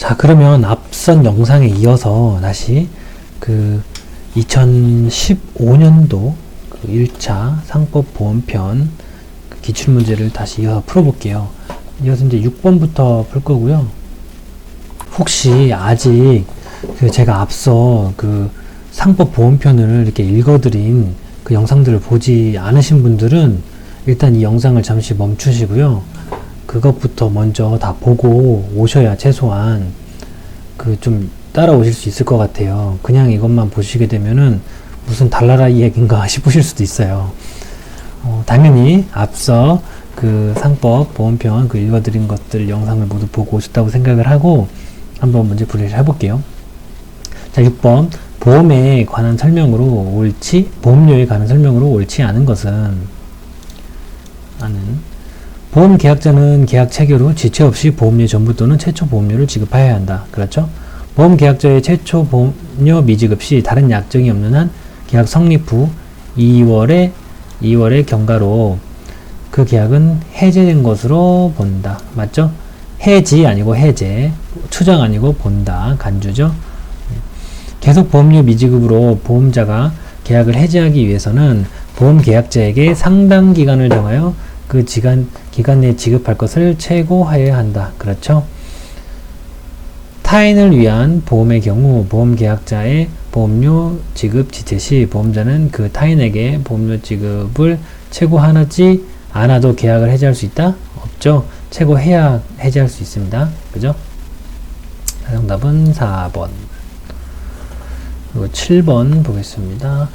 자, 그러면 앞선 영상에 이어서 다시 그 2015년도 그 1차 상법 보험편 그 기출문제를 다시 이어서 풀어볼게요. 이어서 이제 6번부터 풀 거고요. 혹시 아직 그 제가 앞서 그 상법 보험편을 이렇게 읽어드린 그 영상들을 보지 않으신 분들은 일단 이 영상을 잠시 멈추시고요. 그것부터 먼저 다 보고 오셔야 최소한 그 좀 따라오실 수 있을 것 같아요. 그냥 이것만 보시게 되면은 무슨 달나라 이야기인가 싶으실 수도 있어요. 당연히 앞서 그 상법 보험편 그 읽어드린 것들 영상을 모두 보고 오셨다고 생각을 하고 한번 문제 풀이를 해볼게요. 자, 6번 보험에 관한 설명으로 옳지 보험료에 관한 설명으로 옳지 않은 것은 보험 계약자는 계약 체결 후 지체 없이 보험료 전부 또는 최초 보험료를 지급하여야 한다. 그렇죠? 보험 계약자의 최초 보험료 미지급 시 다른 약정이 없는 한 계약 성립 후 2월의 경과로 그 계약은 해제된 것으로 본다. 맞죠? 해지 아니고 해제, 추정 아니고 본다. 간주죠. 계속 보험료 미지급으로 보험자가 계약을 해지하기 위해서는 보험 계약자에게 상당 기간을 정하여 그 기간 내에 지급할 것을 최고하여야 한다. 그렇죠? 타인을 위한 보험의 경우 보험 계약자의 보험료 지급 지체 시 보험자는 그 타인에게 보험료 지급을 최고하지 않아도 계약을 해지할 수 있다? 없죠? 최고해야 해지할 수 있습니다. 그죠? 정답은 4번. 그리고 7번 보겠습니다.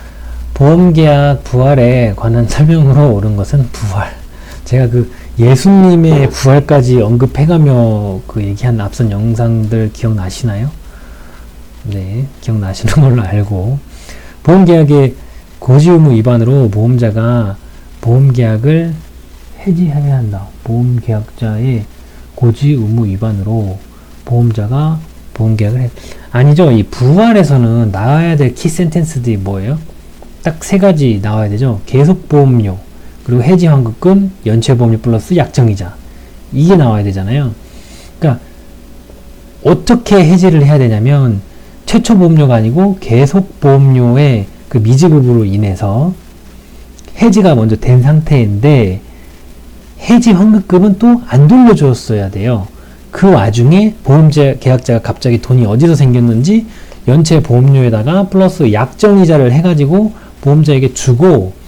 보험계약 부활에 관한 설명으로 옳은 것은 부활. 제가 그 예수님의 부활까지 언급해가며 그 얘기한 앞선 영상들 기억나시나요? 네, 기억나시는 걸로 알고 보험계약의 고지의무 위반으로 보험자가 보험계약을 해지해야 한다. 보험계약자의 고지의무 위반으로 보험자가 보험계약을 아니죠. 이 부활에서는 나와야 될 키센텐스들이 뭐예요? 딱 세 가지 나와야 되죠. 계속보험료, 그리고 해지환급금, 연체보험료 플러스 약정이자. 이게 나와야 되잖아요. 그러니까 어떻게 해지를 해야 되냐면 최초보험료가 아니고 계속보험료의 그 미지급으로 인해서 해지가 먼저 된 상태인데 해지환급금은 또 안 돌려줬어야 돼요. 그 와중에 보험자 계약자가 갑자기 돈이 어디서 생겼는지 연체보험료에다가 플러스 약정이자를 해가지고 보험자에게 주고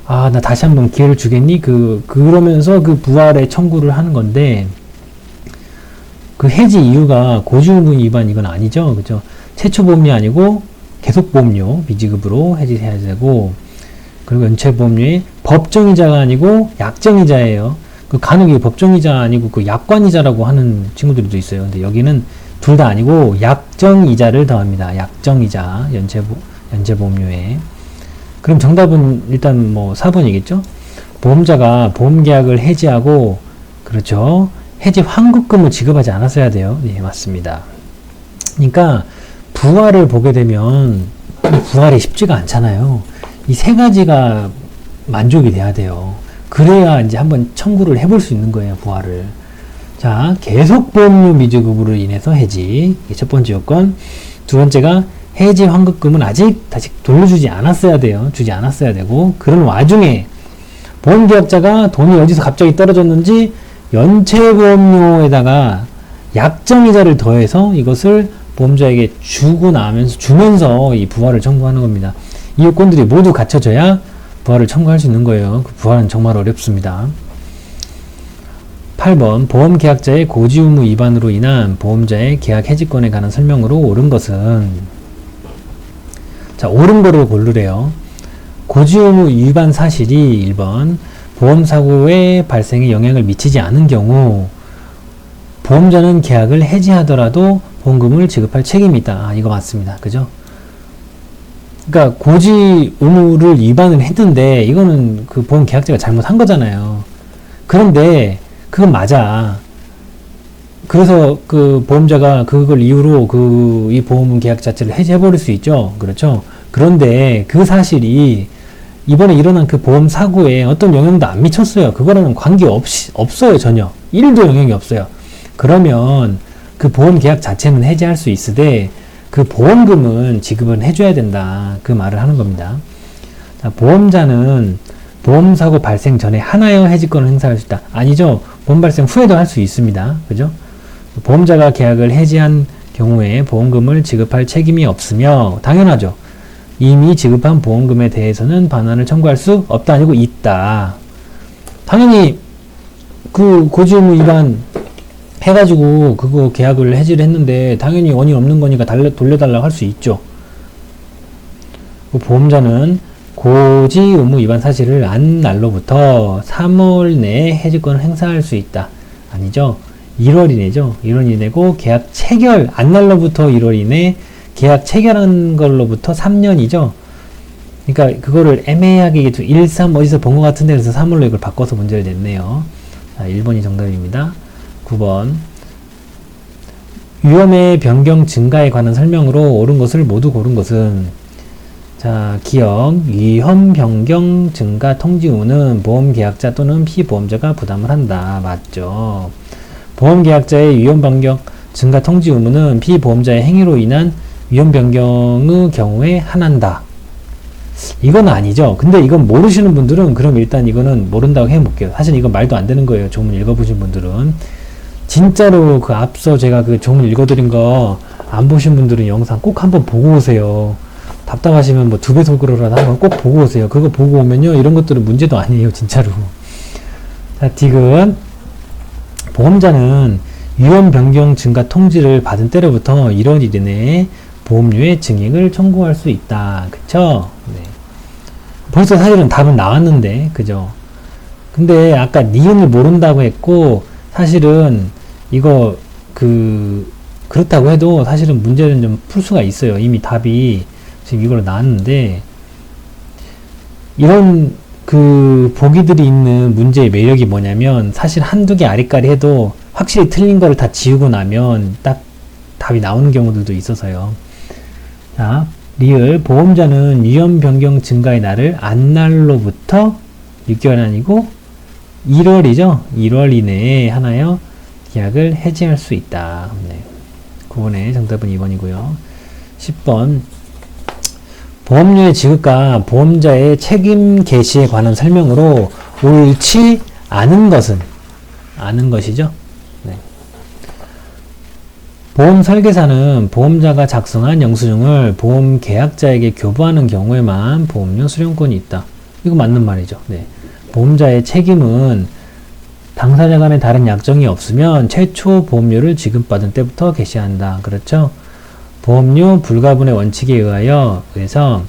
나 다시 한번 기회를 주겠니? 그러면서 그 부활의 청구를 하는 건데, 그 해지 이유가 고지의무 위반 이건 아니죠. 그죠? 최초보험료 아니고 계속보험료 미지급으로 해지해야 되고, 그리고 연체보험료의 법정이자가 아니고 약정이자예요. 그 간혹 법정이자 아니고 그 약관이자라고 하는 친구들도 있어요. 근데 여기는 둘 다 아니고 약정이자를 더합니다. 약정이자 연체보험료에. 그럼 정답은 일단 뭐 4번이겠죠? 보험자가 보험계약을 해지하고, 그렇죠? 해지 환급금을 지급하지 않았어야 돼요. 네, 맞습니다. 그러니까 부활을 보게 되면 부활이 쉽지가 않잖아요. 이 세 가지가 만족이 돼야 돼요. 그래야 이제 한번 청구를 해볼 수 있는 거예요, 부활을. 자, 계속보험료 미지급으로 인해서 해지. 이게 첫 번째 요건. 두 번째가 해지 환급금은 아직 다시 돌려주지 않았어야 돼요. 주지 않았어야 되고, 그런 와중에 보험계약자가 돈이 어디서 갑자기 떨어졌는지 연체보험료에다가 약정이자를 더해서 이것을 보험자에게 주면서 이 부활을 청구하는 겁니다. 이 요건들이 모두 갖춰져야 부활을 청구할 수 있는 거예요. 그 부활은 정말 어렵습니다. 8번 보험계약자의 고지의무 위반으로 인한 보험자의 계약 해지권에 관한 설명으로 옳은 것은, 자, 옳은 거를 고르래요. 고지의무 위반 사실이 1번 보험사고의 발생에 영향을 미치지 않은 경우 보험자는 계약을 해지하더라도 보험금을 지급할 책임이 있다. 이거 맞습니다. 그죠? 그러니까 고지 의무를 위반을 했는데 이거는 그 보험 계약자가 잘못한 거잖아요. 그런데 그건 맞아. 그래서 그 보험자가 그걸 이유로 이 보험 계약 자체를 해지해버릴 수 있죠. 그렇죠? 그런데 그 사실이 이번에 일어난 그 보험 사고에 어떤 영향도 안 미쳤어요. 그거랑은 관계 없어요. 전혀. 1도 영향이 없어요. 그러면 그 보험 계약 자체는 해지할 수 있으되 그 보험금은 지급은 해줘야 된다. 그 말을 하는 겁니다. 자, 보험자는 보험사고 발생 전에 하나여 해지권을 행사할 수 있다. 아니죠. 보험 발생 후에도 할 수 있습니다. 그죠? 보험자가 계약을 해지한 경우에 보험금을 지급할 책임이 없으며 당연하죠. 이미 지급한 보험금에 대해서는 반환을 청구할 수 없다 아니고 있다. 당연히 그 고지의무 위반 해가지고 그거 계약을 해지를 했는데 당연히 원인 없는 거니까 돌려달라고 할 수 있죠. 그 보험자는 고지 의무 위반 사실을 안 날로부터 3월 내에 해지권을 행사할 수 있다. 아니죠. 1월 이내죠. 1월 이내고 계약 체결 안 날로부터 1월 이내 계약 체결한 걸로부터 3년이죠. 그러니까 그거를 애매하게 1, 3 어디서 본 것 같은데 그래서 3월로 이걸 바꿔서 문제를 냈네요. 자, 1번이 정답입니다. 9번 위험의 변경 증가에 관한 설명으로 옳은 것을 모두 고른 것은 자, 기억 위험 변경 증가 통지 의무는 보험 계약자 또는 피보험자가 부담을 한다. 맞죠. 보험 계약자의 위험 변경 증가 통지 의무는 피보험자의 행위로 인한 위험 변경의 경우에 한한다. 이건 아니죠. 근데 이건 모르시는 분들은 그럼 일단 이거는 모른다고 해볼게요. 사실 이건 말도 안 되는 거예요. 조문 읽어보신 분들은. 진짜로 그 앞서 제가 그 조문 읽어드린 거 안 보신 분들은 영상 꼭 한번 보고 오세요. 답답하시면 뭐 2배속으로라도 한번 꼭 보고 오세요. 그거 보고 오면요. 이런 것들은 문제도 아니에요. 진짜로. 자, 디귿. 보험자는 위험 변경 증가 통지를 받은 때로부터 1월 1일 내에 보험료의 증액을 청구할 수 있다. 그쵸? 네. 벌써 사실은 답은 나왔는데, 그죠? 근데 아까 니은을 모른다고 했고, 사실은 이거, 그렇다고 해도 사실은 문제는 좀 풀 수가 있어요. 이미 답이 지금 이걸로 나왔는데, 이런 보기들이 있는 문제의 매력이 뭐냐면, 사실 한두 개 아리까리 해도 확실히 틀린 거를 다 지우고 나면 딱 답이 나오는 경우들도 있어서요. 자, 리을 보험자는 위험 변경 증가의 날을 안날로부터 6개월 아니고 1월이죠. 1월 이내에 하나여 계약을 해지할 수 있다. 네. 9번의 정답은 2번이고요. 10번 보험료의 지급과 보험자의 책임 개시에 관한 설명으로 옳지 않은 것은 아는 것이죠. 네. 보험 설계사는 보험자가 작성한 영수증을 보험 계약자에게 교부하는 경우에만 보험료 수령권이 있다. 이거 맞는 말이죠. 네. 보험자의 책임은 당사자 간에 다른 약정이 없으면 최초 보험료를 지급받은 때부터 개시한다. 그렇죠? 보험료 불가분의 원칙에 의해서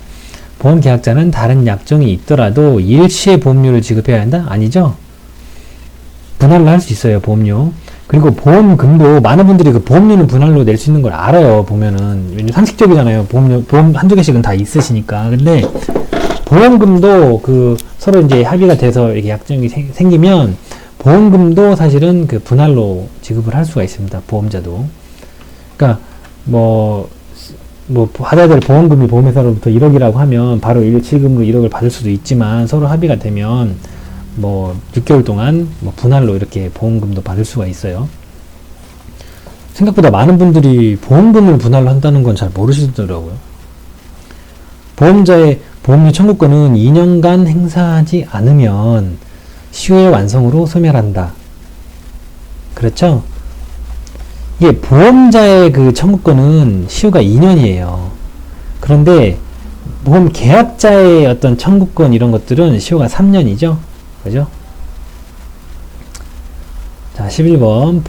보험 계약자는 다른 약정이 있더라도 일시에 보험료를 지급해야 한다? 아니죠? 분할을 할 수 있어요. 보험료. 그리고 보험금도 많은 분들이 그 보험료는 분할로 낼 수 있는 걸 알아요. 보면은. 왜냐면 상식적이잖아요. 보험 한두 개씩은 다 있으시니까. 근데 보험금도 서로 이제 합의가 돼서 이렇게 약정이 생기면 보험금도 사실은 분할로 지급을 할 수가 있습니다. 보험자도. 그러니까 받아야 될 보험금이 보험회사로부터 1억이라고 하면 바로 일시금으로 1억을 받을 수도 있지만 서로 합의가 되면 6개월 동안 분할로 이렇게 보험금도 받을 수가 있어요. 생각보다 많은 분들이 보험금을 분할로 한다는 건 잘 모르시더라고요. 보험자의 보험료 청구권은 2년간 행사하지 않으면 시효의 완성으로 소멸한다. 그렇죠? 이게 보험자의 청구권은 시효가 2년이에요. 그런데 보험 계약자의 어떤 청구권 이런 것들은 시효가 3년이죠. 그죠? 자, 11번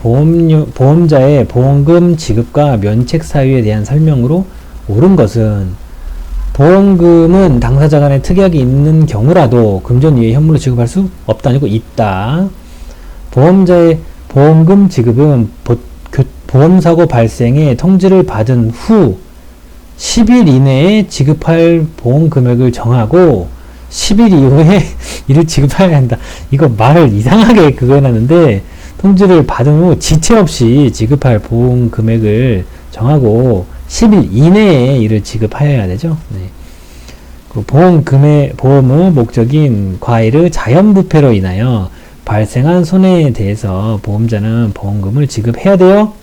보험자의 보험금 지급과 면책 사유에 대한 설명으로 옳은 것은 보험금은 당사자 간에 특약이 있는 경우라도 금전 이외의 현물로 지급할 수 없다 아니고 있다. 보험자의 보험금 지급은 보험사고 발생에 통지를 받은 후 10일 이내에 지급할 보험금액을 정하고 10일 이후에 이를 지급해야 한다. 이거 말을 이상하게 그거 해놨는데 통지를 받은 후 지체 없이 지급할 보험 금액을 정하고 10일 이내에 이를 지급하여야 되죠. 네. 그 보험의 목적인 과일의 자연부패로 인하여 발생한 손해에 대해서 보험자는 보험금을 지급해야 돼요?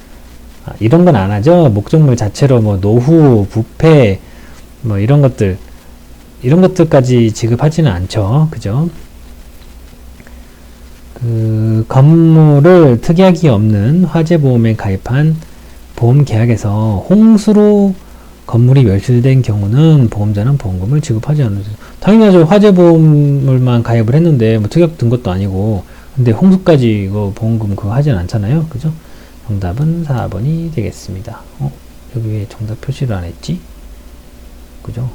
이런 건 안 하죠. 목적물 자체로 뭐 노후, 부패, 뭐 이런 것들까지 지급하지는 않죠. 그죠? 그 건물을 특이하기 없는 화재보험에 가입한 보험계약에서 홍수로 건물이 멸실된 경우는 보험자는 보험금을 지급하지 않는다. 당연하죠. 화재보험을만 가입을 했는데 뭐 특약 든 것도 아니고 근데 홍수까지 이거 보험금 그거 하진 않잖아요. 그죠? 정답은 4번이 되겠습니다. 여기 왜 정답 표시를 안 했지? 그죠?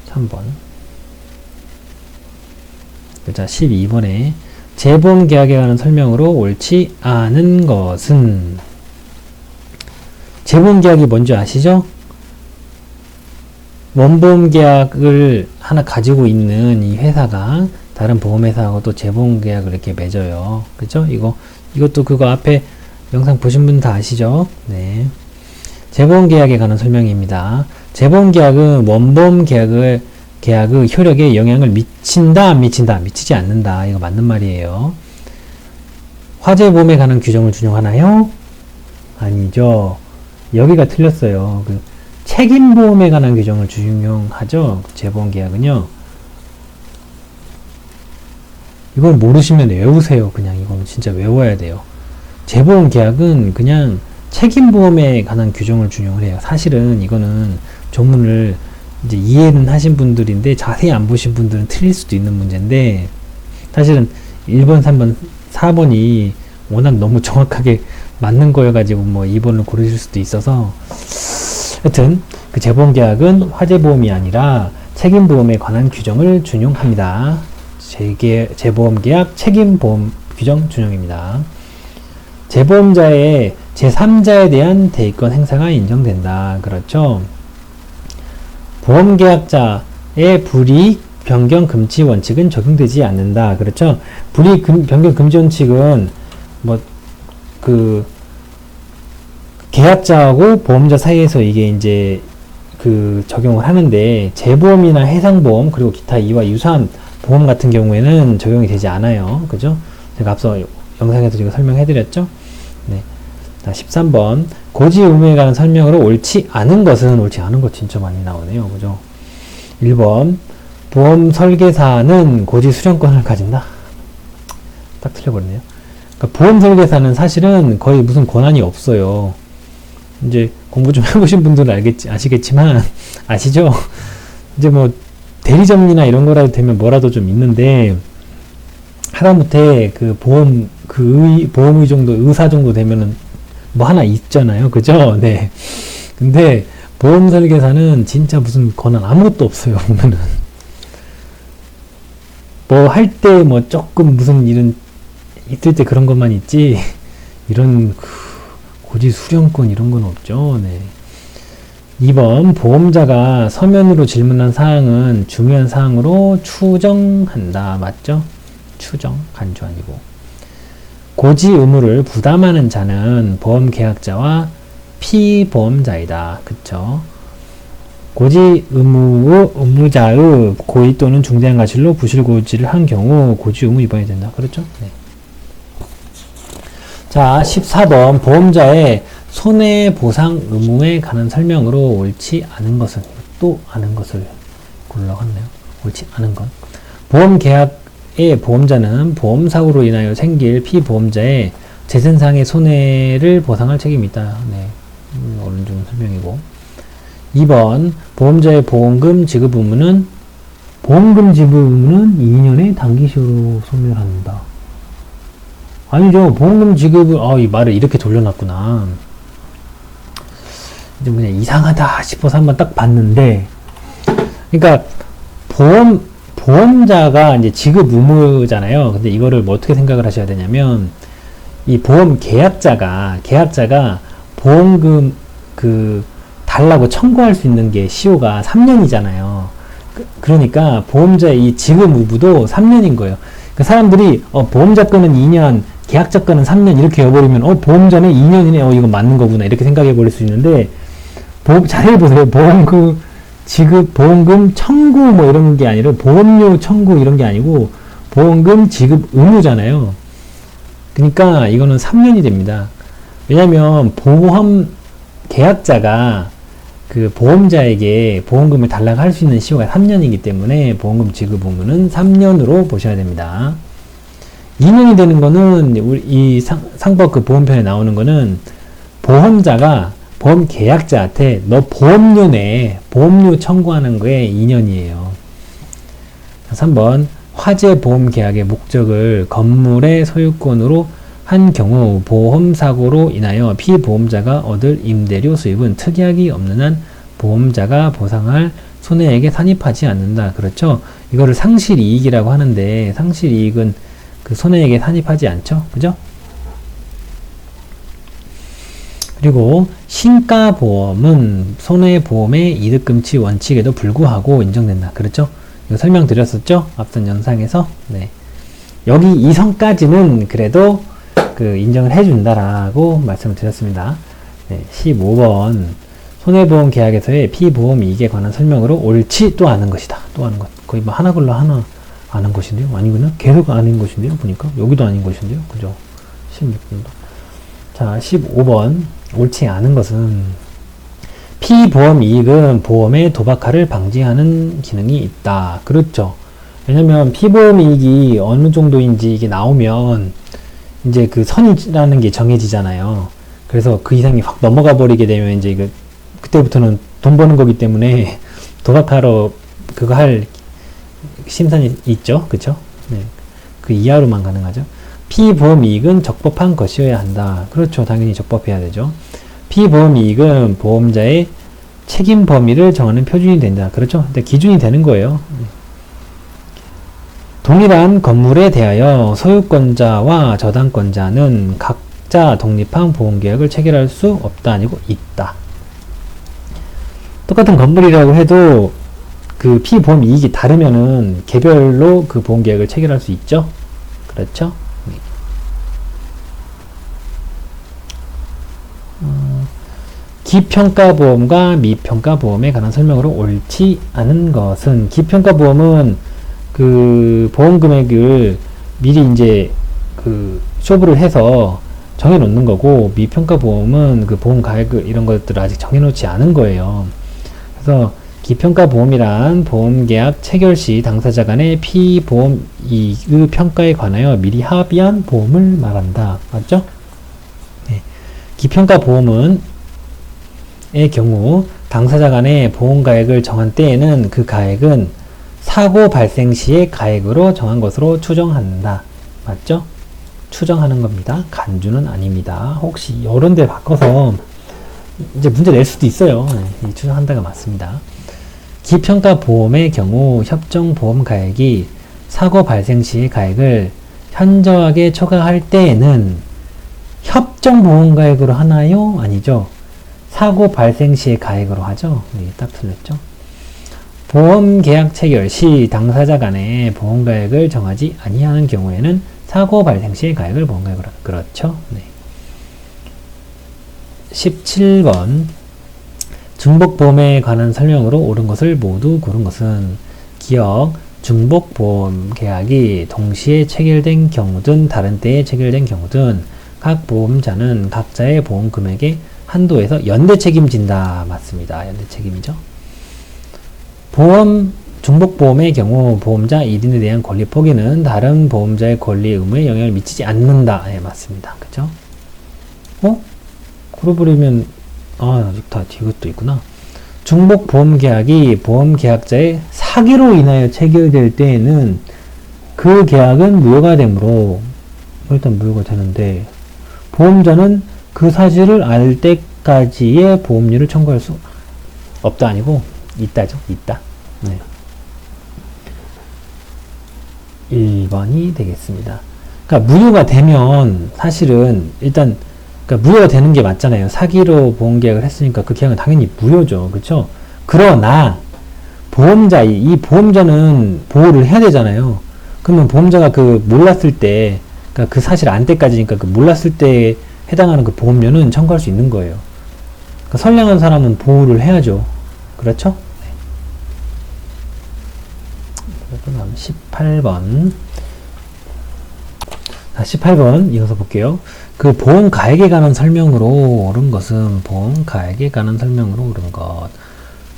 3번. 자, 12번에 재보험 계약에 관한 설명으로 옳지 않은 것은 재보험 계약이 뭔지 아시죠? 원보험 계약을 하나 가지고 있는 이 회사가 다른 보험회사하고 또 재보험 계약을 이렇게 맺어요. 그죠? 이것도 그거 앞에 영상 보신 분 다 아시죠? 네. 재보험 계약에 관한 설명입니다. 재보험 계약은 원보험 계약의 효력에 영향을 미친다, 안 미친다? 미치지 않는다. 이거 맞는 말이에요. 화재보험에 관한 규정을 준용하나요? 아니죠. 여기가 틀렸어요. 그 책임보험에 관한 규정을 준용하죠. 재보험 계약은요. 이걸 모르시면 외우세요. 그냥 이건 진짜 외워야 돼요. 재보험 계약은 그냥 책임보험에 관한 규정을 준용을 해요. 사실은 이거는 조문을 이제 이해는 하신 분들인데 자세히 안 보신 분들은 틀릴 수도 있는 문제인데 사실은 1번, 3번, 4번이 워낙 너무 정확하게 맞는 거여가지고 뭐 2번을 고르실 수도 있어서 하여튼 그 재보험 계약은 화재보험이 아니라 책임보험에 관한 규정을 준용합니다. 재보험 계약 책임보험 규정 준용입니다. 재보험자의 제3자에 대한 대의권 행사가 인정된다. 그렇죠? 보험계약자의 불이익 변경 금지 원칙은 적용되지 않는다. 그렇죠? 불이익 변경 금지 원칙은 뭐 그 계약자하고 보험자 사이에서 이게 이제 그 적용을 하는데 재보험이나 해상보험 그리고 기타 이와 유사한 보험 같은 경우에는 적용이 되지 않아요. 그죠? 제가 앞서 영상에서 제가 설명해 드렸죠? 네. 자, 13번. 고지 의무에 관한 설명으로 옳지 않은 것은 옳지 않은 것 진짜 많이 나오네요. 그죠? 1번. 보험 설계사는 고지 수령권을 가진다. 딱 틀려버리네요. 그러니까 보험 설계사는 사실은 거의 무슨 권한이 없어요. 이제 공부 좀 해보신 분들은 아시겠지만, 아시죠? 이제 뭐, 대리점이나 이런 거라도 되면 뭐라도 좀 있는데, 하다못해 그 보험 정도, 의사 정도 되면은 뭐 하나 있잖아요. 그죠? 네. 근데 보험 설계사는 진짜 무슨 권한 아무것도 없어요. 보면은. 뭐 할 때 뭐 조금 무슨 일은 있을 때 그런 것만 있지, 이런 고지 수령권 이런 건 없죠. 네. 2번. 보험자가 서면으로 질문한 사항은 중요한 사항으로 추정한다. 맞죠? 추정, 간주 아니고. 고지 의무를 부담하는 자는 보험계약자와 피보험자이다. 그쵸? 고지 의무자의 고의 또는 중대한 과실로 부실고지를 한 경우 고지 의무 위반이 된다. 그렇죠? 네. 자, 14번. 보험자의 손해보상 의무에 관한 설명으로 옳지 않은 것은, 또 아는 것을 골라갔네요. 옳지 않은 것. 보험계약의 보험자는 보험사고로 인하여 생길 피보험자의 재산상의 손해를 보상할 책임이 있다. 네. 어느 정도 설명이고. 2번. 보험자의 보험금 지급 의무는 2년의 단기시효로 소멸한다. 아니죠. 보험금 지급을, 이 말을 이렇게 돌려놨구나. 이제 그냥 이상하다 싶어서 한번 딱 봤는데, 그러니까, 보험자가 이제 지급 의무잖아요. 근데 이거를 뭐 어떻게 생각을 하셔야 되냐면, 이 보험 계약자가 보험금 달라고 청구할 수 있는 게 시효가 3년이잖아요. 그러니까 보험자의 이 지급 의무도 3년인 거예요. 그 사람들이 보험자 거는 2년, 계약자 거는 3년 이렇게 해버리면 보험자는 2년이네, 이거 맞는 거구나 이렇게 생각해 버릴 수 있는데, 자세히 보세요. 보험금 청구 뭐 이런 게 아니라 보험료 청구 이런 게 아니고 보험금 지급 의무잖아요. 그러니까 이거는 3년이 됩니다. 왜냐면 보험 계약자가 그 보험자에게 보험금을 달라고 할 수 있는 시효가 3년이기 때문에 보험금 지급 의무는 3년으로 보셔야 됩니다. 2년이 되는 거는 우리 이 상법 그 보험편에 나오는 거는 보험자가 보험 계약자한테 너 보험료 내, 보험료 청구하는 거에 2년이에요. 3번 화재 보험 계약의 목적을 건물의 소유권으로 한 경우 보험사고로 인하여 피보험자가 얻을 임대료 수입은 특이하기 없는 한 보험자가 보상할 손해액에 산입하지 않는다. 그렇죠? 이거를 상실이익이라고 하는데 상실이익은 그 손해액에 산입하지 않죠? 그죠? 그리고 신가보험은 손해보험의 이득금치 원칙에도 불구하고 인정된다. 그렇죠? 이거 설명드렸었죠? 앞선 영상에서. 네. 여기 이 선까지는 그래도 그 인정을 해준다라고 말씀을 드렸습니다. 네, 15번 손해보험 계약에서의 피보험 이익에 관한 설명으로 옳지 또 아는 것이다. 또 아는 것. 거의 뭐 하나 걸러 하나 아는 것인데요. 아니구나. 계속 아닌 것인데요. 보니까 여기도 아닌 것인데요. 그죠? 16번도. 자, 15번 옳지 않은 것은 피보험 이익은 보험의 도박화를 방지하는 기능이 있다. 그렇죠. 왜냐면 피보험 이익이 어느 정도인지 이게 나오면 이제 그 선이라는 게 정해지잖아요. 그래서 그 이상이 확 넘어가 버리게 되면 이제 이거 그때부터는 돈 버는 거기 때문에 도박하러 그거 할 심산이 있죠. 그쵸? 네. 그 이하로만 가능하죠. 피보험 이익은 적법한 것이어야 한다. 그렇죠. 당연히 적법해야 되죠. 피보험 이익은 보험자의 책임 범위를 정하는 표준이 된다. 그렇죠? 근데 기준이 되는 거예요. 동일한 건물에 대하여 소유권자와 저당권자는 각자 독립한 보험계약을 체결할 수 없다 아니고 있다. 똑같은 건물이라고 해도 그 피보험 이익이 다르면은 개별로 그 보험계약을 체결할 수 있죠. 그렇죠? 기평가보험과 미평가보험에 관한 설명으로 옳지 않은 것은 기평가보험은 그 보험 금액을 미리 이제 그 쇼부를 해서 정해 놓는 거고 미평가 보험은 그 보험 가액 이런 것들을 아직 정해 놓지 않은 거예요. 그래서 기평가 보험이란 보험 계약 체결 시 당사자 간의 피보험 이익의 평가에 관하여 미리 합의한 보험을 말한다. 맞죠? 네. 기평가 보험은 의 경우 당사자 간의 보험 가액을 정한 때에는 그 가액은 사고 발생 시의 가액으로 정한 것으로 추정한다. 맞죠? 추정하는 겁니다. 간주는 아닙니다. 혹시 이런 데 바꿔서 이제 문제 낼 수도 있어요. 네, 추정한다가 맞습니다. 기평가 보험의 경우 협정 보험 가액이 사고 발생 시의 가액을 현저하게 초과할 때에는 협정 보험 가액으로 하나요? 아니죠. 사고 발생 시의 가액으로 하죠. 네, 딱 틀렸죠. 보험 계약 체결 시 당사자 간의 보험 가액을 정하지 아니하는 경우에는 사고 발생 시의 가액을 보험 가액으로 한다. 그렇죠? 네. 17번 중복보험에 관한 설명으로 옳은 것을 모두 고른 것은 기억 중복보험 계약이 동시에 체결된 경우든 다른 때에 체결된 경우든 각 보험자는 각자의 보험 금액의 한도에서 연대 책임진다. 맞습니다. 연대 책임이죠. 중복보험의 경우 보험자 1인에 대한 권리 포기는 다른 보험자의 권리 의무에 영향을 미치지 않는다. 네, 맞습니다. 그죠? 그러고 버리면, 아직 다 이것도 있구나. 중복보험계약이 보험계약자의 사기로 인하여 체결될 때에는 그 계약은 무효가 되므로, 일단 무효가 되는데, 보험자는 그 사실을 알 때까지의 보험료를 청구할 수 없다 아니고, 있다죠. 있다. 네. 1번이 되겠습니다. 그러니까 무효가 되면 사실은 일단 그러니까 무효가 되는 게 맞잖아요. 사기로 보험계약을 했으니까 그 계약은 당연히 무효죠. 그렇죠? 그러나 보험자 이 보험자는 보호를 해야 되잖아요. 그러면 보험자가 그 몰랐을 때 그러니까 그 사실 안 때까지니까 그 몰랐을 때 해당하는 그 보험료는 청구할 수 있는 거예요. 그러니까 선량한 사람은 보호를 해야죠. 그렇죠? 그 다음 18번 18번 이어서 볼게요. 그 보험 가액에 관한 설명으로 옳은 것은 보험 가액에 관한 설명으로 옳은 것.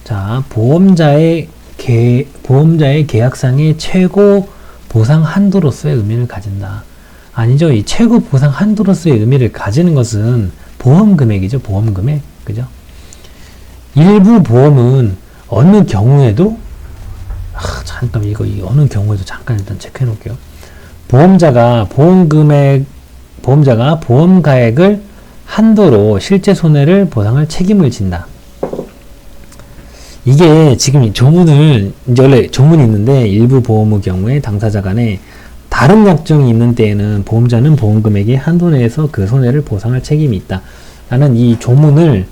자, 보험자의 계약상의 최고 보상 한도로서의 의미를 가진다. 아니죠. 이 최고 보상 한도로서의 의미를 가지는 것은 보험 금액이죠. 보험 금액. 그죠? 일부 보험은 어느 경우에도 잠깐 이 어느 경우에도 잠깐 일단 체크해 놓을게요. 보험자가 보험 가액을 한도로 실제 손해를 보상할 책임을 진다. 이게 지금 이 조문을 이제 원래 조문이 있는데 일부 보험의 경우에 당사자 간에 다른 약정이 있는 때에는 보험자는 보험 금액의 한도 내에서 그 손해를 보상할 책임이 있다. 라는 이 조문을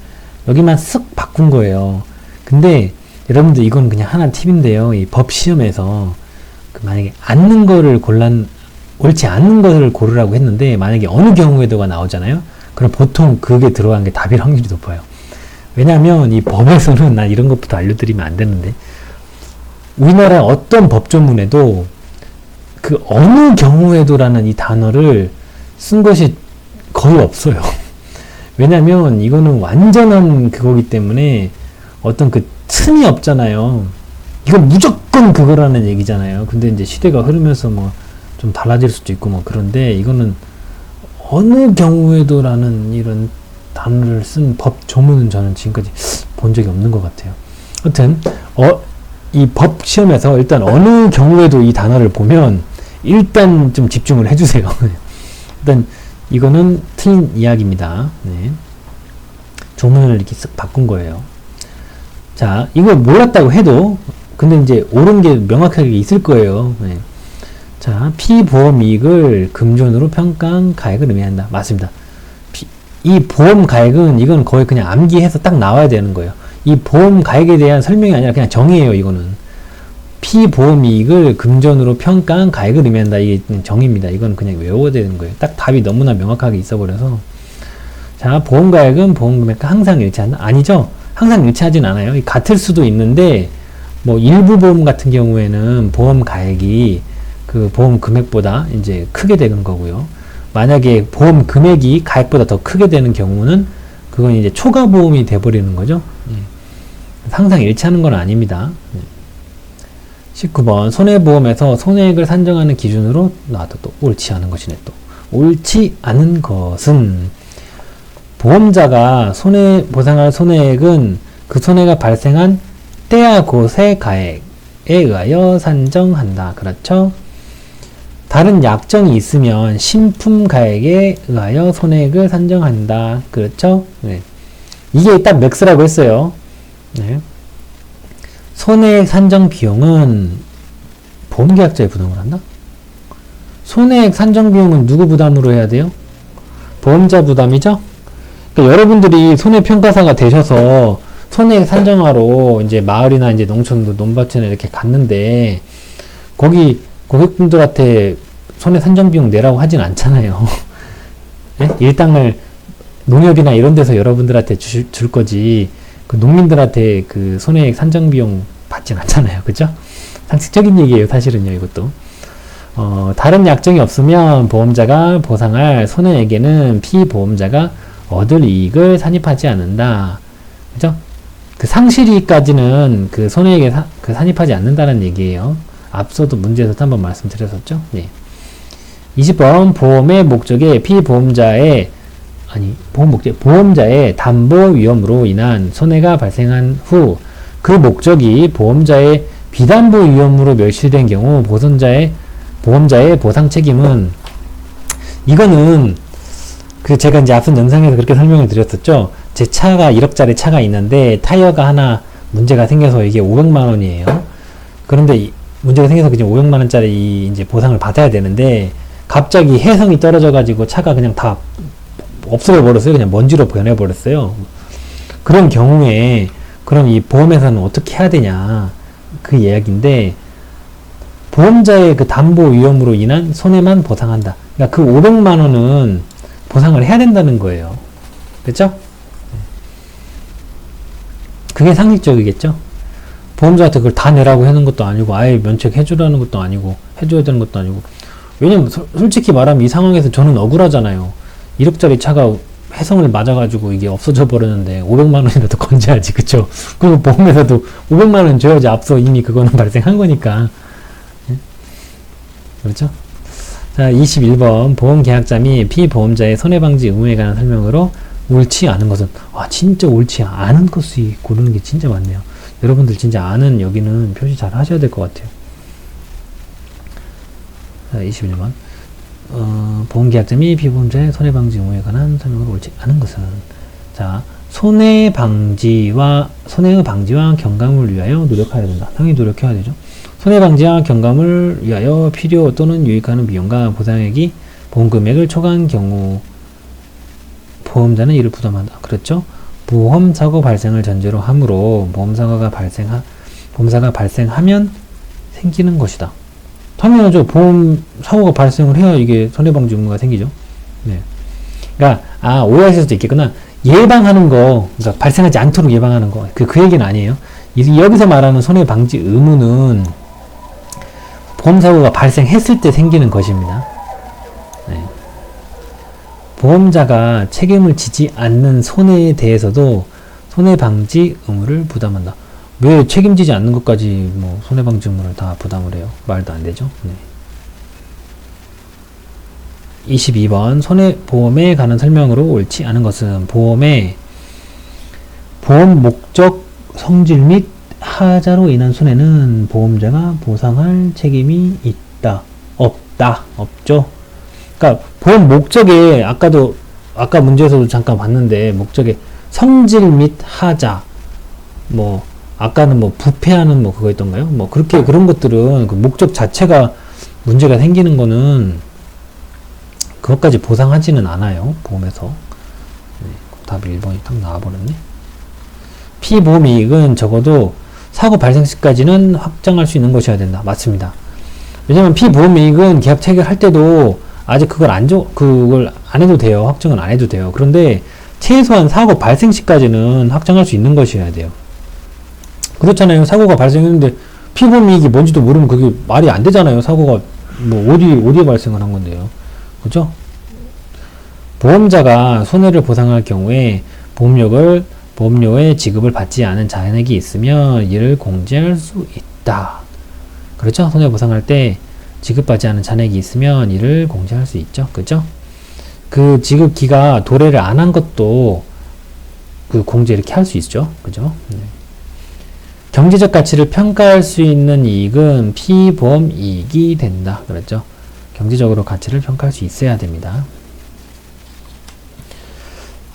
여기만 쓱 바꾼 거예요. 근데 여러분들 이건 그냥 하나 팁인데요. 이 법 시험에서 만약에 옳지 않는 것을 고르라고 했는데 만약에 어느 경우에도가 나오잖아요. 그럼 보통 그게 들어간 게 답일 확률이 높아요. 왜냐하면 이 법에서는 난 이런 것부터 알려드리면 안 되는데 우리나라 어떤 법조문에도 그 어느 경우에도라는 이 단어를 쓴 것이 거의 없어요. 왜냐하면 이거는 완전한 그거기 때문에 어떤 그 틈이 없잖아요. 이건 무조건 그거라는 얘기잖아요. 근데 이제 시대가 흐르면서 뭐 좀 달라질 수도 있고 뭐 그런데 이거는 어느 경우에도라는 이런 단어를 쓴 법 조문은 저는 지금까지 본 적이 없는 것 같아요. 하여튼 이 법 시험에서 일단 어느 경우에도 이 단어를 보면 일단 좀 집중을 해주세요. 일단 이거는 틀린 이야기입니다. 네. 조문을 이렇게 쓱 바꾼 거예요. 자, 이걸 몰랐다고 해도 근데 이제 옳은 게 명확하게 있을 거예요. 네. 자, 피보험 이익을 금전으로 평가한 가액을 의미한다. 맞습니다. 이 보험 가액은 이건 거의 그냥 암기해서 딱 나와야 되는 거예요. 이 보험 가액에 대한 설명이 아니라 그냥 정의예요. 이거는 피보험 이익을 금전으로 평가한 가액을 의미한다. 이게 정의입니다. 이건 그냥 외워야 되는 거예요. 딱 답이 너무나 명확하게 있어버려서. 자, 보험 가액은 보험 금액과 항상 일치한다. 아니죠. 항상 일치하진 않아요. 같을 수도 있는데 뭐 일부 보험 같은 경우에는 보험 가액이 그 보험 금액보다 이제 크게 되는 거고요. 만약에 보험 금액이 가액보다 더 크게 되는 경우는 그건 이제 초과 보험이 돼버리는 거죠. 항상 일치하는 건 아닙니다. 19번 손해보험에서 손해액을 산정하는 기준으로 나도 또 옳지 않은 것이네. 또 옳지 않은 것은 보험자가 보상할 손해액은 그 손해가 발생한 때와 곳의 가액에 의하여 산정한다. 그렇죠? 다른 약정이 있으면 신품 가액에 의하여 손해액을 산정한다. 그렇죠? 네. 이게 딱 맥스라고 했어요. 네. 손해액 산정 비용은 보험계약자에 부담을 한다? 손해액 산정 비용은 누구 부담으로 해야 돼요? 보험자 부담이죠? 그러니까 여러분들이 손해평가사가 되셔서 손해액 산정하러 이제 마을이나 이제 농촌도 논밭이나 이렇게 갔는데 거기 고객분들한테 손해 산정 비용 내라고 하진 않잖아요. 네? 일당을 농협이나 이런 데서 여러분들한테 줄 거지 그 농민들한테 그 손해액 산정 비용 받진 않잖아요. 그죠? 상식적인 얘기예요. 사실은요. 이것도 다른 약정이 없으면 보험자가 보상할 손해액에는 피보험자가 얻을 이익을 산입하지 않는다. 그죠? 그 상실이익까지는 그 손해액에 산입하지 않는다는 얘기예요. 앞서도 문제에서도 한번 말씀드렸었죠. 네. 20번 보험의 목적에 보험자의 담보 위험으로 인한 손해가 발생한 후 그 목적이 보험자의 비담보 위험으로 멸실된 경우 보험자의 보상 책임은 이거는 제가 이제 앞선 영상에서 그렇게 설명을 드렸었죠. 제 차가 1억짜리 차가 있는데 타이어가 하나 문제가 생겨서 이게 500만 원이에요. 그런데 문제가 생겨서 그냥 500만 원짜리 이제 보상을 받아야 되는데 갑자기 해성이 떨어져가지고 차가 그냥 다 없어져 버렸어요. 그냥 먼지로 변해버렸어요. 그런 경우에 그럼 이 보험회사는 어떻게 해야 되냐 그 이야기인데 보험자의 그 담보 위험으로 인한 손해만 보상한다. 그러니까 그 500만 원은 보상을 해야 된다는 거예요. 그렇죠? 그게 상식적이겠죠? 보험자한테 그걸 다 내라고 하는 것도 아니고 아예 면책해주라는 것도 아니고 해줘야 되는 것도 아니고 왜냐면 솔직히 말하면 이 상황에서 저는 억울하잖아요. 1억짜리 차가 해성을 맞아가지고 이게 없어져 버렸는데 500만 원이라도 건져야지, 그쵸? 그리고 보험에서도 500만 원 줘야지 앞서 이미 그거는 발생한 거니까. 그렇죠? 자, 21번 보험계약자 및 피보험자의 손해방지 의무에 관한 설명으로 옳지 않은 것은, 진짜 옳지 않은 것이 고르는 게 진짜 많네요. 여러분들 진짜 아는 여기는 표시 잘 하셔야 될 것 같아요. 자, 21번 보험계약자 및 피보험자의 손해방지 의무에 관한 설명으로 옳지 않은 것은, 자, 손해의 방지와 경감을 위하여 노력해야 된다. 당연히 노력해야 되죠. 손해방지와 경감을 위하여 필요 또는 유익하는 비용과 보상액이 보험금액을 초과한 경우 보험자는 이를 부담한다. 그렇죠? 보험사고 발생을 전제로 하므로 보험사고가 발생하면 생기는 것이다. 당연하죠. 보험사고가 발생을 해야 이게 손해방지 의무가 생기죠. 네. 그러니까 오해하실 수도 있겠구나. 예방하는 거, 그러니까 발생하지 않도록 예방하는 거, 그 얘기는 아니에요. 여기서 말하는 손해방지 의무는 보험사고가 발생했을 때 생기는 것입니다. 네. 보험자가 책임을 지지 않는 손해에 대해서도 손해방지 의무를 부담한다. 왜 책임지지 않는 것까지 뭐 손해방지 의무를 다 부담을 해요? 말도 안 되죠. 네. 22번 손해보험에 관한 설명으로 옳지 않은 것은 보험 목적 성질 및 하자로 인한 손해는 보험자가 보상할 책임이 있다, 없다, 없죠. 그러니까 보험 목적에 아까 문제에서도 잠깐 봤는데 목적에 성질 및 하자, 뭐 아까는 뭐 부패하는 뭐 그거 있던가요? 뭐 그런 것들은 그 목적 자체가 문제가 생기는 거는 그것까지 보상하지는 않아요, 보험에서. 네, 답이 1번이 딱 나와버렸네. 피보험 이익은 적어도 사고 발생 시까지는 확정할 수 있는 것이어야 된다. 맞습니다. 왜냐면 피보험 이익은 계약 체결할 때도 아직 그걸 안 해도 돼요. 확정은 안 해도 돼요. 그런데 최소한 사고 발생 시까지는 확정할 수 있는 것이어야 돼요. 그렇잖아요. 사고가 발생했는데 피보험 이익이 뭔지도 모르면 그게 말이 안 되잖아요. 사고가 뭐 어디에 발생을 한 건데요. 그죠? 보험자가 손해를 보상할 경우에 보험료의 지급을 받지 않은 잔액이 있으면 이를 공제할 수 있다. 그렇죠? 손해보상할 때 지급받지 않은 잔액이 있으면 이를 공제할 수 있죠. 그죠? 그 지급기가 도래를 안 한 것도 그 공제 이렇게 할 수 있죠. 그죠? 네. 경제적 가치를 평가할 수 있는 이익은 피보험 이익이 된다. 그렇죠? 경제적으로 가치를 평가할 수 있어야 됩니다.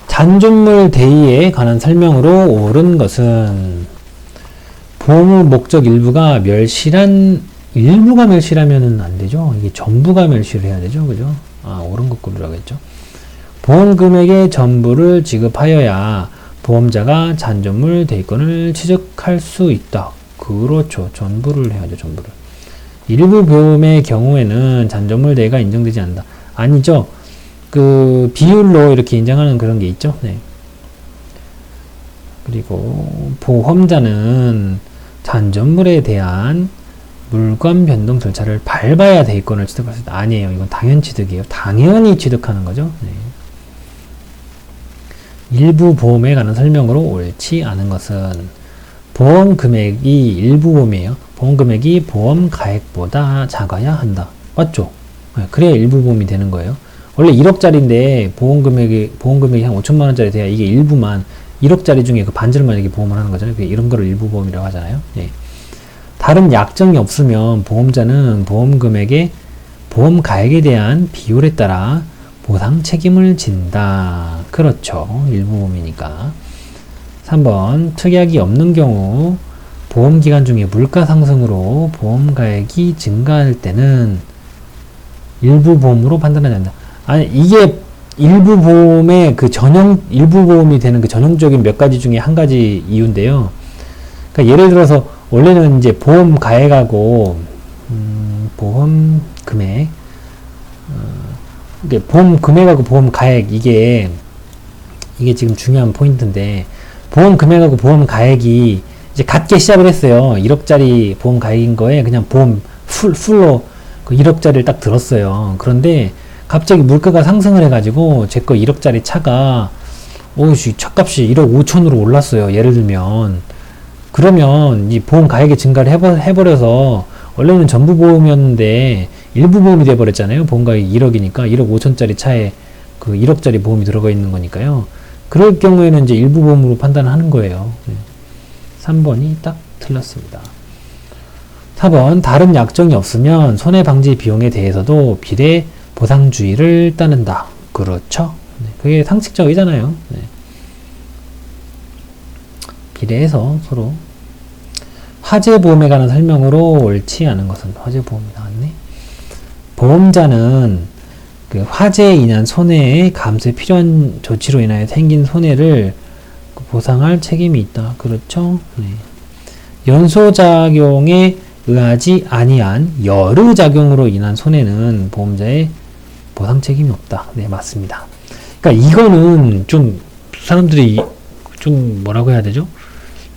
잔존물 대의에 관한 설명으로 옳은 것은 보험 목적 일부가 멸실하면은 안 되죠. 이게 전부가 멸실을 해야 되죠. 그죠? 옳은 것 고르라고 했죠. 보험 금액의 전부를 지급하여야 보험자가 잔존물 대의권을 취득할 수 있다. 그렇죠. 전부를 해야죠. 전부를. 일부 보험의 경우에는 잔존물 대의가 인정되지 않는다. 아니죠. 그 비율로 이렇게 인정하는 그런 게 있죠. 네. 그리고 보험자는 잔존물에 대한 물권 변동 절차를 밟아야 대의권을 취득할 수 있다. 아니에요. 이건 당연 취득이에요. 당연히 취득하는 거죠. 네. 일부 보험에 관한 설명으로 옳지 않은 것은 보험 금액이 일부 보험이에요. 보험 금액이 보험 가액보다 작아야 한다. 맞죠? 네. 그래야 일부 보험이 되는 거예요. 원래 1억짜리인데 보험 금액이 한 5천만 원짜리 돼야 이게 일부만 1억짜리 중에 그 반절만 이렇게 보험을 하는 거잖아요. 이런 거를 일부 보험이라고 하잖아요. 예. 다른 약정이 없으면 보험자는 보험 금액의 보험 가액에 대한 비율에 따라 보상 책임을 진다. 그렇죠. 일부 보험이니까. 3번 특약이 없는 경우 보험 기간 중에 물가 상승으로 보험 가액이 증가할 때는 일부 보험으로 판단하지 않는다. 아니, 이게 일부 보험의 일부 보험이 되는 그 전형적인 몇 가지 중에 한 가지 이유인데요. 그러니까 예를 들어서, 원래는 이제 보험 가액하고, 보험 금액, 보험 금액하고 보험 가액, 이게 지금 중요한 포인트인데, 보험 금액하고 보험 가액이 이제 같게 시작을 했어요. 1억짜리 보험 가액인 거에 그냥 보험 풀로 그 1억짜리를 딱 들었어요. 그런데 갑자기 물가가 상승을 해가지고 제 거 1억짜리 차가 오씨 차값이 1억 5천으로 올랐어요. 예를 들면 그러면 이 보험 가액이 증가를 해버려서 원래는 전부 보험이었는데 일부 보험이 돼버렸잖아요. 보험 가액이 1억이니까 1억 5천짜리 차에 그 1억짜리 보험이 들어가 있는 거니까요. 그럴 경우에는 이제 일부 보험으로 판단을 하는 거예요. 3번이 딱 틀렸습니다. 4번 다른 약정이 없으면 손해방지 비용에 대해서도 비례 보상주의를 따른다. 그렇죠. 그게 상식적이잖아요. 비례해서 서로 화재보험에 관한 설명으로 옳지 않은 것은 화재보험이 나왔네. 보험자는 그 화재에 인한 손해의 감수에 필요한 조치로 인하여 생긴 손해를 보상할 책임이 있다. 그렇죠. 연소작용에 의하지 아니한 열의작용으로 인한 손해는 보험자의 보상 책임이 없다. 네, 맞습니다. 그러니까 이거는 좀 사람들이 좀 뭐라고 해야 되죠?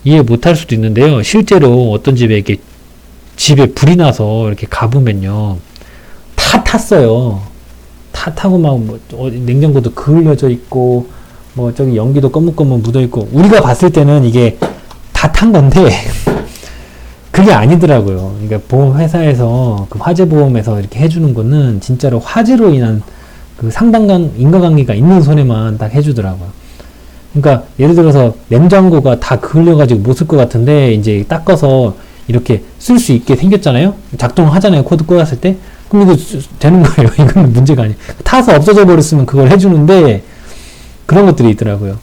이해 못할 수도 있는데요. 실제로 어떤 집에 이렇게 집에 불이 나서 이렇게 가보면요, 다 탔어요. 다 타고 막 뭐 냉장고도 그을려져 있고 뭐 저기 연기도 거뭇거뭇 묻어 있고 우리가 봤을 때는 이게 다 탄 건데 그게 아니더라고요. 그러니까 보험회사에서 그 화재보험에서 이렇게 해주는 거는 진짜로 화재로 인한 그 상당한 인과관계가 있는 손해만 딱 해주더라고요. 그러니까 예를 들어서 냉장고가 다 그을려가지고 못 쓸 것 같은데 이제 닦아서 이렇게 쓸 수 있게 생겼잖아요. 작동하잖아요. 코드 꽂았을 때. 그럼 이거 되는 거예요. 이건 문제가 아니에요. 타서 없어져 버렸으면 그걸 해주는데 그런 것들이 있더라고요.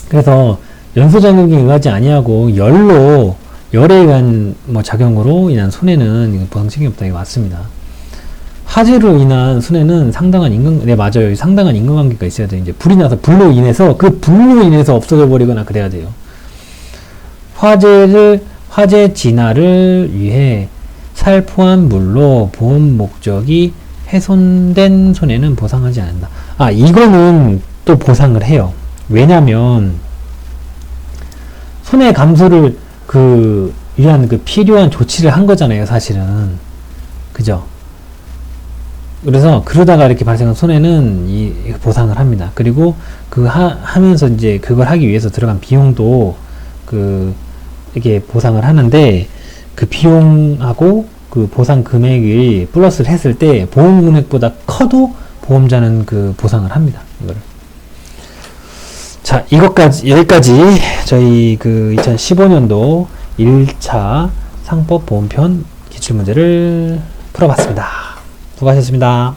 그래서 연소작용에 의하지 아니하고 열에 의한 뭐 작용으로 인한 손해는 보상 책임이 없다. 이게 맞습니다. 화재로 인한 손해는 네, 맞아요. 상당한 인과관계가 있어야 돼요. 이제 불이 나서 그 불로 인해서 없어져 버리거나 그래야 돼요. 화재 진화를 위해 살포한 물로 보험 목적이 훼손된 손해는 보상하지 않는다. 아, 이거는 또 보상을 해요. 왜냐면 손해 감소를 위한 필요한 조치를 한 거잖아요, 사실은. 그죠? 그래서 그러다가 이렇게 발생한 손해는 보상을 합니다. 그리고 하면서 이제 그걸 하기 위해서 들어간 비용도 이렇게 보상을 하는데 그 비용하고 그 보상 금액이 플러스를 했을 때 보험 금액보다 커도 보험자는 보상을 합니다. 이거를. 자, 여기까지 저희 2015년도 1차 상법 보험편 기출문제를 풀어봤습니다. 수고하셨습니다.